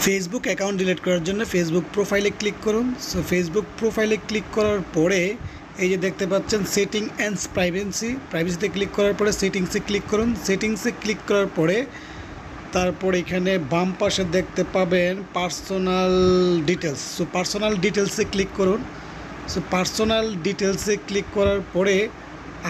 Facebook account delete করার জন্য Facebook প্রোফাইলে ক্লিক করুন। সো ফেসবুক প্রোফাইলে ক্লিক করার পরে এই যে দেখতে পাচ্ছেন সেটিং অ্যান্ড প্রাইভেসিতে ক্লিক করার পরে সেটিংসে ক্লিক করুন। সেটিংসে ক্লিক করার পরে তারপর এখানে বাম পাশে দেখতে পাবেন পার্সোনাল ডিটেলস। সো পার্সোনাল ডিটেলসে ক্লিক করুন। সো পার্সোনাল ডিটেলসে ক্লিক করার পরে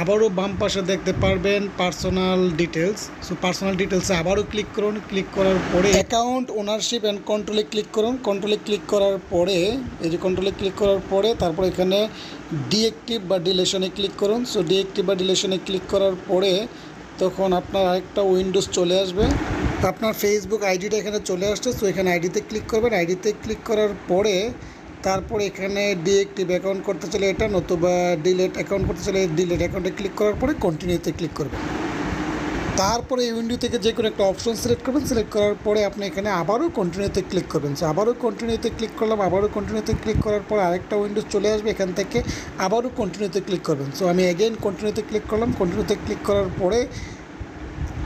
আবারও বাম পাশে দেখতে পারবেন পার্সোনাল ডিটেলস। সো পার্সোনাল ডিটেলসে আবারও ক্লিক করুন। ক্লিক করার পরে অ্যাকাউন্ট ওনারশিপ অ্যান্ড কন্ট্রোলে ক্লিক করুন। কন্ট্রোলে ক্লিক করার পরে এই যে কন্ট্রোলে ক্লিক করার পরে তারপর এখানে ডিঅ্যাক্টিভ বা ডিলেশনে ক্লিক করুন। সো ডিঅ্যাক্টিভ বা ডিলেশনে ক্লিক করার পরে তখন আপনার আরেকটা উইন্ডোজ চলে আসবে। আপনার ফেসবুক আইডিটা এখানে চলে আসছে। সো এখানে আইডিতে ক্লিক করবেন। আইডিতে ক্লিক করার পরে তারপর এখানে ডিঅ্যাক্টিভ অ্যাকাউন্ট করতে চলে এটা, নতুবা ডিলেট অ্যাকাউন্ট করতে চলে ডিলেট অ্যাকাউন্টে ক্লিক করার পরে কন্টিনিউতে ক্লিক করবেন। তারপরে এই উইন্ডো থেকে যে কোনো একটা অপশন সিলেক্ট করবেন। সিলেক্ট করার পরে আপনি এখানে আবারও কন্টিনিউতে ক্লিক করবেন। সো আবারও কন্টিনিউতে ক্লিক করলাম। আবারও কন্টিনিউতে ক্লিক করার পর আরেকটা উইন্ডোজ চলে আসবে। এখান থেকে আবারও কন্টিনিউতে ক্লিক করবেন। সো আমি অ্যাগেন কন্টিনিউতে ক্লিক করলাম। কন্টিনিউতে ক্লিক করার পরে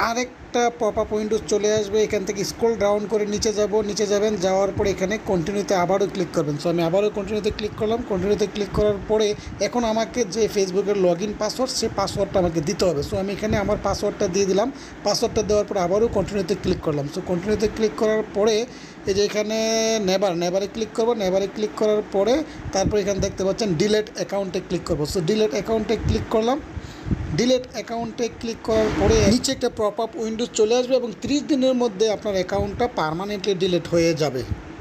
আরেকটা পপ আপ উইন্ডোজ চলে আসবে। এখান থেকে স্ক্রল ডাউন করে নিচে যাবেন। যাওয়ার পরে এখানে কন্টিনিউতে আবারও ক্লিক করবেন। সো আমি আবারও কন্টিনিউতে ক্লিক করলাম। কন্টিনিউতে ক্লিক করার পরে এখন আমাকে যে ফেসবুকের লগ ইন পাসওয়ার্ড, সেই পাসওয়ার্ডটা আমাকে দিতে হবে। সো আমি এখানে আমার পাসওয়ার্ডটা দিয়ে দিলাম। পাসওয়ার্ডটা দেওয়ার পরে আবারও কন্টিনিউতে ক্লিক করলাম। সো কন্টিনিউতে ক্লিক করার পরে এই যে এখানে নেভারে ক্লিক করবো। নেভারে ক্লিক করার পরে তারপর এখানে দেখতে পাচ্ছেন ডিলেট অ্যাকাউন্টে ক্লিক করবো। সো ডিলেট অ্যাকাউন্টে ক্লিক করলাম। ডিলেট অ্যাকাউন্টে ক্লিক করার পরে নিচে একটা পপ আপ উইন্ডোজ চলে আসবে এবং 30 দিনের মধ্যে আপনার অ্যাকাউন্টটা পার্মানেন্টলি ডিলিট হয়ে যাবে।